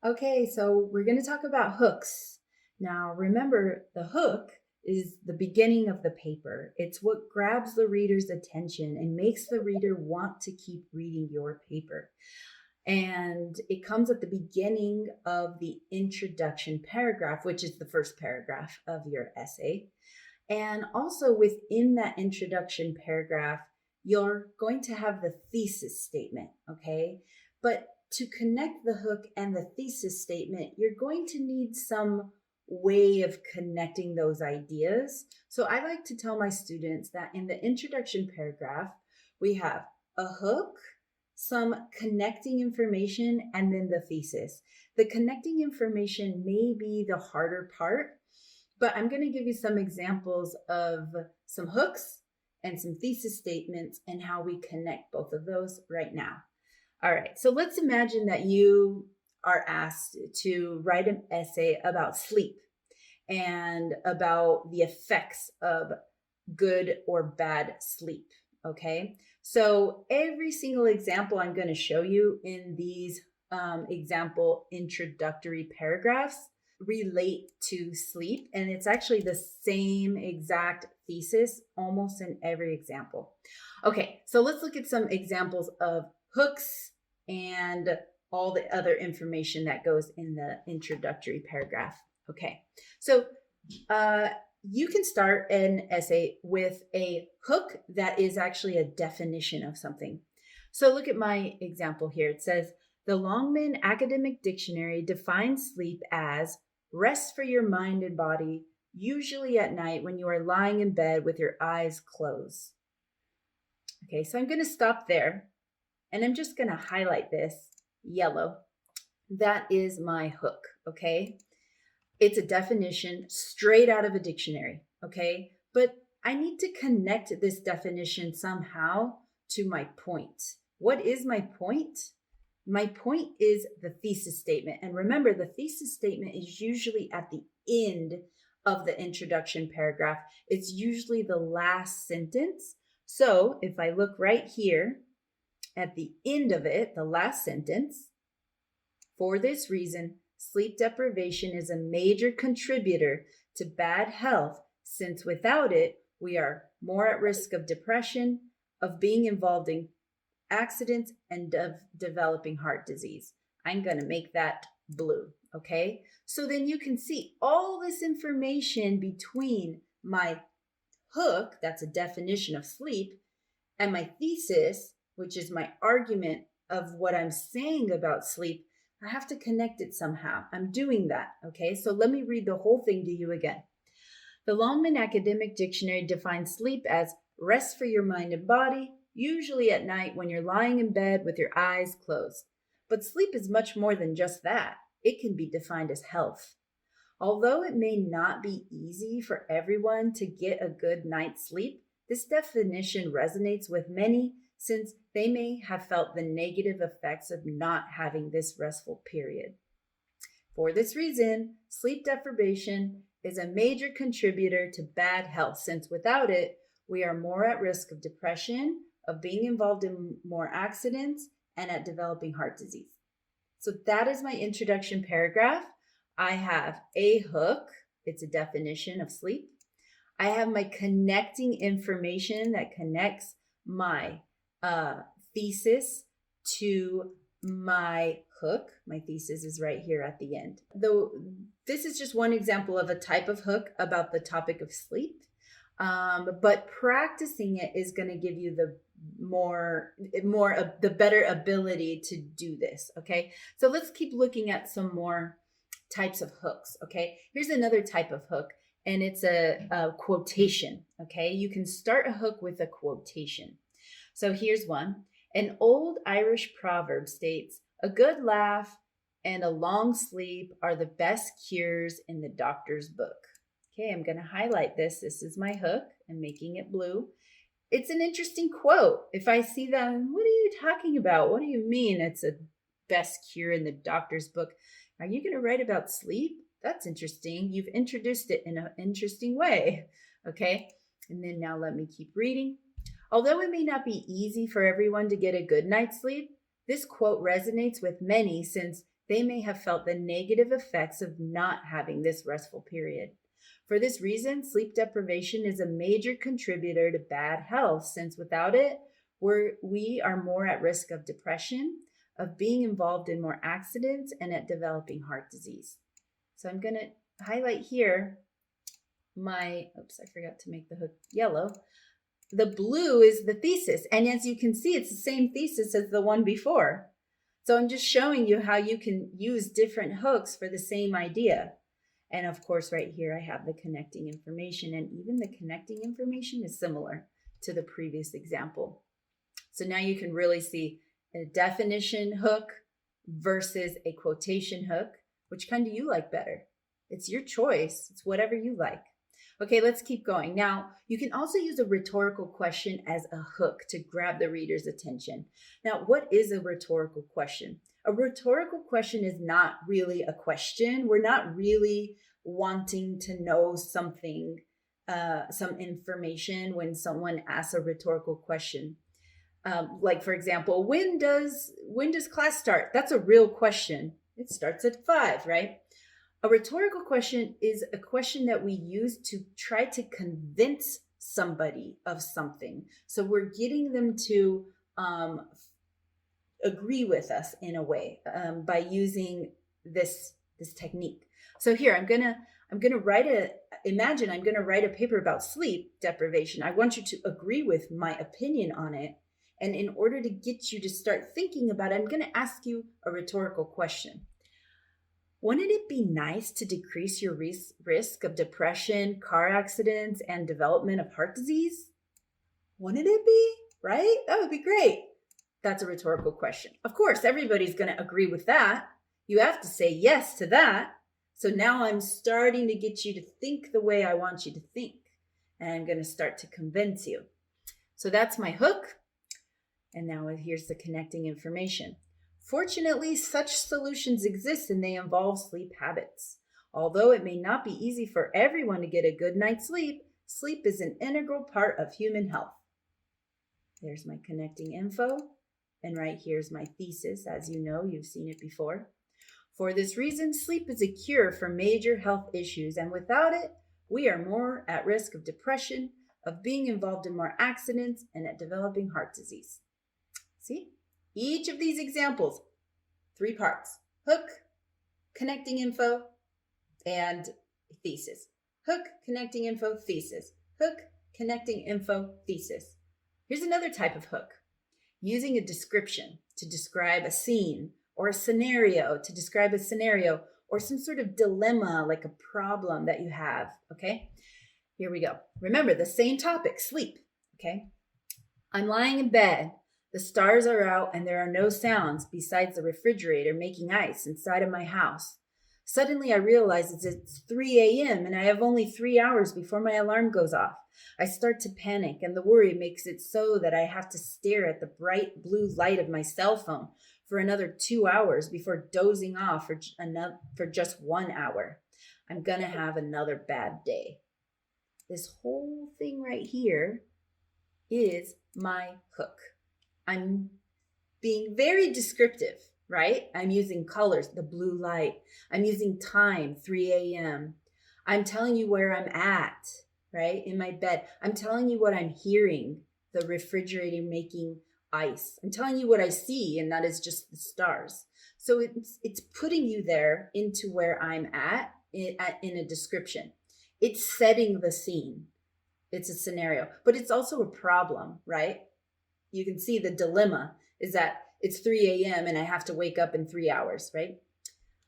Okay, so we're going to talk about hooks. Now, remember, the hook is the beginning of the paper. It's what grabs the reader's attention and makes the reader want to keep reading your paper. And it comes at the beginning of the introduction paragraph, which is the first paragraph of your essay. And also within that introduction paragraph, you're going to have the thesis statement, okay? But to connect the hook and the thesis statement, you're going to need some way of connecting those ideas. So I like to tell my students that in the introduction paragraph, we have a hook, some connecting information, and then the thesis. The connecting information may be the harder part, but I'm going to give you some examples of some hooks and some thesis statements and how we connect both of those right now. All right, so let's imagine that you are asked to write an essay about sleep and about the effects of good or bad sleep. Okay, so every single example I'm going to show you in these example introductory paragraphs relate to sleep, and it's actually the same exact thesis almost in every example. Okay, so let's look at some examples of hooks and all the other information that goes in the introductory paragraph. Okay, so you can start an essay with a hook that is actually a definition of something. So look at my example here. It says, the Longman Academic Dictionary defines sleep as rest for your mind and body, usually at night when you are lying in bed with your eyes closed. Okay, so I'm going to stop there and I'm just going to highlight this yellow. That is my hook, okay? It's a definition straight out of a dictionary, okay? But I need to connect this definition somehow to my point. What is my point? My point is the thesis statement. And remember, the thesis statement is usually at the end of the introduction paragraph. It's usually the last sentence. So if I look right here at the end of it, the last sentence, for this reason, sleep deprivation is a major contributor to bad health, since without it, we are more at risk of depression, of being involved in accidents, and of developing heart disease. I'm going to make that blue, okay? So then you can see all this information between my hook, that's a definition of sleep, and my thesis, which is my argument of what I'm saying about sleep. I have to connect it somehow. I'm doing that, okay? So let me read the whole thing to you again. The Longman Academic Dictionary defines sleep as rest for your mind and body, usually at night when you're lying in bed with your eyes closed. But sleep is much more than just that. It can be defined as health. Although it may not be easy for everyone to get a good night's sleep, this definition resonates with many since they may have felt the negative effects of not having this restful period. For this reason, sleep deprivation is a major contributor to bad health, since without it, we are more at risk of depression, of being involved in more accidents, and at developing heart disease. So that is my introduction paragraph. I have a hook. It's a definition of sleep. I have my connecting information that connects my thesis to my hook. My thesis is right here at the end. Though this is just one example of a type of hook about the topic of sleep. But practicing it is going to give you the the better ability to do this. Okay. So let's keep looking at some more types of hooks. Okay. Here's another type of hook, and it's a quotation. Okay. You can start a hook with a quotation. So here's one. An old Irish proverb states, a good laugh and a long sleep are the best cures in the doctor's book. Okay, I'm going to highlight this. This is my hook. I'm making it blue. It's an interesting quote. If I see them, what are you talking about? What do you mean it's a best cure in the doctor's book? Are you going to write about sleep? That's interesting. You've introduced it in an interesting way. Okay, and then now let me keep reading. Although it may not be easy for everyone to get a good night's sleep, this quote resonates with many since they may have felt the negative effects of not having this restful period. For this reason, sleep deprivation is a major contributor to bad health, since without it, we are more at risk of depression, of being involved in more accidents, and at developing heart disease. So I'm going to highlight here I forgot to make the hook yellow. The blue is the thesis. And as you can see, it's the same thesis as the one before. So I'm just showing you how you can use different hooks for the same idea. And of course, right here, I have the connecting information, and even the connecting information is similar to the previous example. So now you can really see a definition hook versus a quotation hook. Which kind do you like better? It's your choice. It's whatever you like. Okay, let's keep going. Now, you can also use a rhetorical question as a hook to grab the reader's attention. Now, what is a rhetorical question? A rhetorical question is not really a question. We're not really wanting to know something, some information when someone asks a rhetorical question. Like, for example, when does class start? That's a real question. It starts at 5, right? A rhetorical question is a question that we use to try to convince somebody of something. So we're getting them to agree with us in a way by using this technique. So here I'm gonna write a paper about sleep deprivation. I want you to agree with my opinion on it. And in order to get you to start thinking about it, I'm going to ask you a rhetorical question. Wouldn't it be nice to decrease your risk of depression, car accidents, and development of heart disease? Wouldn't it be, right? That would be great. That's a rhetorical question. Of course, everybody's going to agree with that. You have to say yes to that. So now I'm starting to get you to think the way I want you to think. And I'm going to start to convince you. So that's my hook. And now here's the connecting information. Fortunately, such solutions exist and they involve sleep habits. Although it may not be easy for everyone to get a good night's sleep, sleep is an integral part of human health. There's my connecting info. And right here's my thesis. As you know, you've seen it before. For this reason, sleep is a cure for major health issues, and without it, we are more at risk of depression, of being involved in more accidents, and at developing heart disease. See? Each of these examples, 3 parts: hook, connecting info, and thesis. Hook, connecting info, thesis. Hook, connecting info, thesis. Here's another type of hook. Using a description to describe a scene, or a scenario to describe a scenario, or some sort of dilemma like a problem that you have, okay? Here we go. Remember, the same topic, sleep, okay? I'm lying in bed. The stars are out and there are no sounds besides the refrigerator making ice inside of my house. Suddenly I realize it's 3 a.m. and I have only 3 hours before my alarm goes off. I start to panic, and the worry makes it so that I have to stare at the bright blue light of my cell phone for another 2 hours before dozing off for just 1 hour. I'm gonna have another bad day. This whole thing right here is my hook. I'm being very descriptive, right? I'm using colors, the blue light. I'm using time, 3 a.m. I'm telling you where I'm at, right? In my bed. I'm telling you what I'm hearing, the refrigerator making ice. I'm telling you what I see, and that is just the stars. So it's putting you there into where I'm at in a description. It's setting the scene. It's a scenario, but it's also a problem, right? You can see the dilemma is that it's 3 a.m. and I have to wake up in 3 hours, right?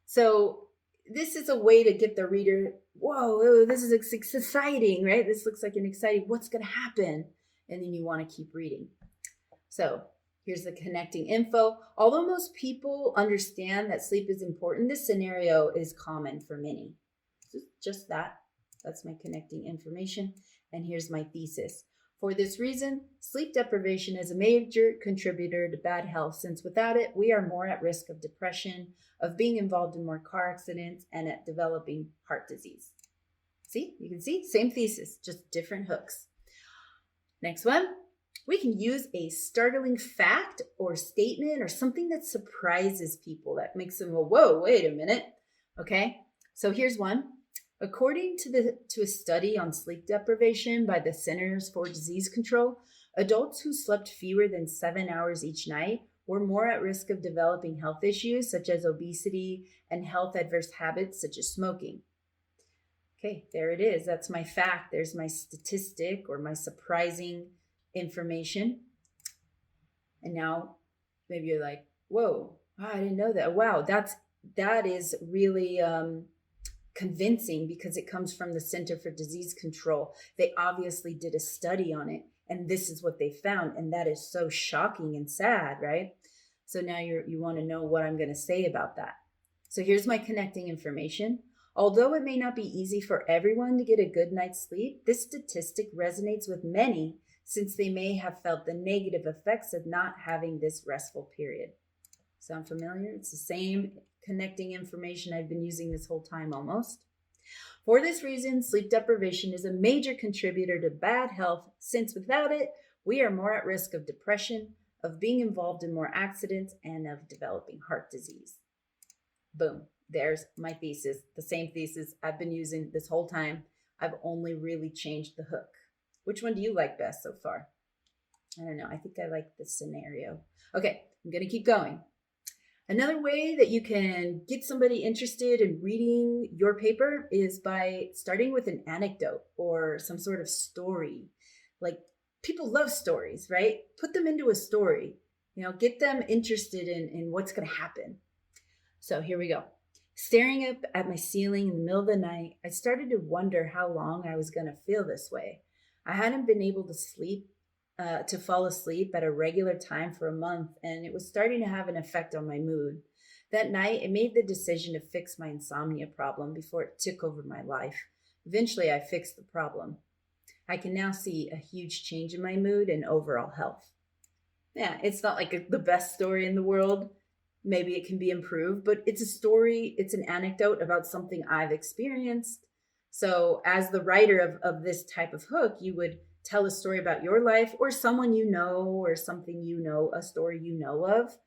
So this is a way to get the reader, whoa, this is exciting, right? This looks like an exciting, what's going to happen? And then you want to keep reading. So here's the connecting info. Although most people understand that sleep is important, this scenario is common for many. Just that. That's my connecting information. And here's my thesis. For this reason, sleep deprivation is a major contributor to bad health, since without it, we are more at risk of depression, of being involved in more car accidents, and at developing heart disease. See, you can see, same thesis, just different hooks. Next one, We can use a startling fact or statement or something that surprises people, that makes them go, whoa, wait a minute. Okay, so here's one. According to a study on sleep deprivation by the Centers for Disease Control, adults who slept fewer than 7 hours each night were more at risk of developing health issues such as obesity and health adverse habits such as smoking. Okay, there it is. That's my fact. There's my statistic or my surprising information. And now maybe you're like, whoa, I didn't know that. Wow, that is really convincing because it comes from the Center for Disease Control. They obviously did a study on it, and this is what they found. And that is so shocking and sad, right? So now you want to know what I'm going to say about that. So here's my connecting information. Although it may not be easy for everyone to get a good night's sleep, this statistic resonates with many since they may have felt the negative effects of not having this restful period. Sound familiar? It's the same connecting information I've been using this whole time almost. For this reason, sleep deprivation is a major contributor to bad health, since without it, we are more at risk of depression, of being involved in more accidents, and of developing heart disease. Boom. There's my thesis, the same thesis I've been using this whole time. I've only really changed the hook. Which one do you like best so far? I don't know. I think I like this scenario. Okay, I'm going to keep going. Another way that you can get somebody interested in reading your paper is by starting with an anecdote or some sort of story. Like, people love stories, right? Put them into a story. Get them interested in what's going to happen. So here we go. Staring up at my ceiling in the middle of the night, I started to wonder how long I was going to feel this way. I hadn't been able to fall asleep at a regular time for a month, and it was starting to have an effect on my mood. That night, I made the decision to fix my insomnia problem before it took over my life. Eventually, I fixed the problem. I can now see a huge change in my mood and overall health. Yeah, it's not like the best story in the world. Maybe it can be improved, but it's a story, it's an anecdote about something I've experienced. So as the writer of this type of hook, you would tell a story about your life or someone you know or something you know, a story you know of.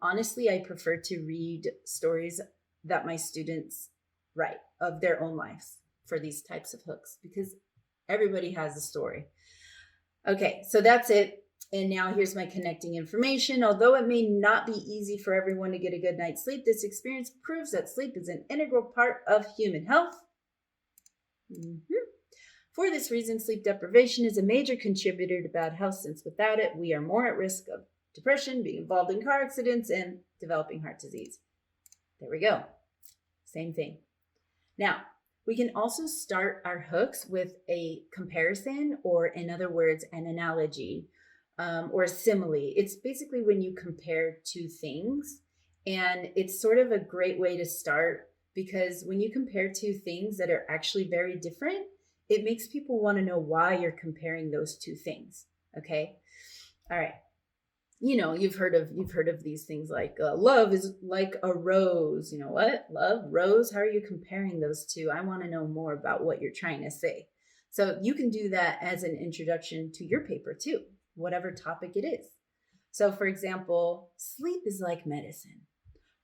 Honestly, I prefer to read stories that my students write of their own lives for these types of hooks because everybody has a story. Okay, so that's it. And now here's my connecting information. Although it may not be easy for everyone to get a good night's sleep, this experience proves that sleep is an integral part of human health. For this reason, sleep deprivation is a major contributor to bad health, since without it, we are more at risk of depression, being involved in car accidents, and developing heart disease. There we go. Same thing. Now, we can also start our hooks with a comparison, or in other words, an analogy. Or a simile. It's basically when you compare two things, and it's sort of a great way to start because when you compare two things that are actually very different, it makes people want to know why you're comparing those two things. Okay, all right. You've heard of these things like love is like a rose. You know what? Love, rose. How are you comparing those two? I want to know more about what you're trying to say. So you can do that as an introduction to your paper too, whatever topic it is. So for example, sleep is like medicine,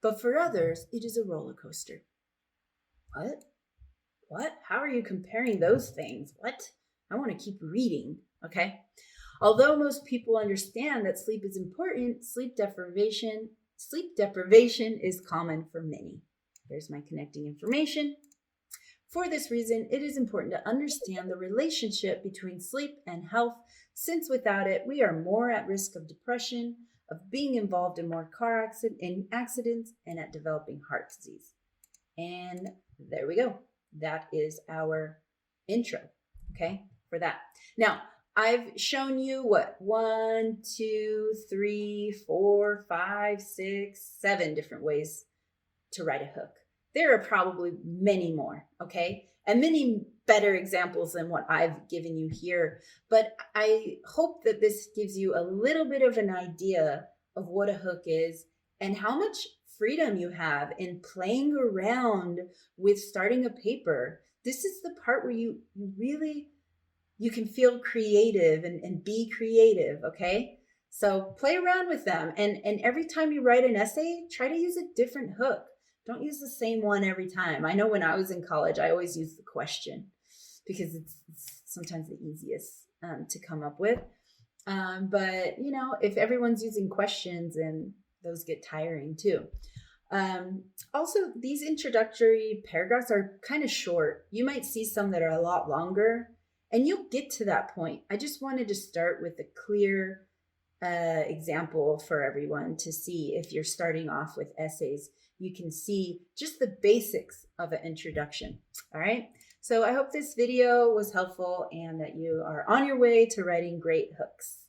but for others, it is a roller coaster. What? How are you comparing those things? What? I want to keep reading, okay? Although most people understand that sleep is important, sleep deprivation is common for many. There's my connecting information. For this reason, it is important to understand the relationship between sleep and health, since without it, we are more at risk of depression, of being involved in more car accidents, and at developing heart disease. And there we go. That is our intro, okay, for that. Now, I've shown you 1, 2, 3, 4, 5, 6, 7 different ways to write a hook. There are probably many more, okay? And many better examples than what I've given you here. But I hope that this gives you a little bit of an idea of what a hook is and how much freedom you have in playing around with starting a paper. This is the part where you really you can feel creative and be creative, okay? So play around with them. And every time you write an essay, try to use a different hook. Don't use the same one every time. I know when I was in college, I always used the question because it's sometimes the easiest to come up with. But you know, if everyone's using questions, and those get tiring too. Also, these introductory paragraphs are kind of short. You might see some that are a lot longer, and you'll get to that point. I just wanted to start with a clear example for everyone to see. If you're starting off with essays, you can see just the basics of an introduction. All right. So I hope this video was helpful and that you are on your way to writing great hooks.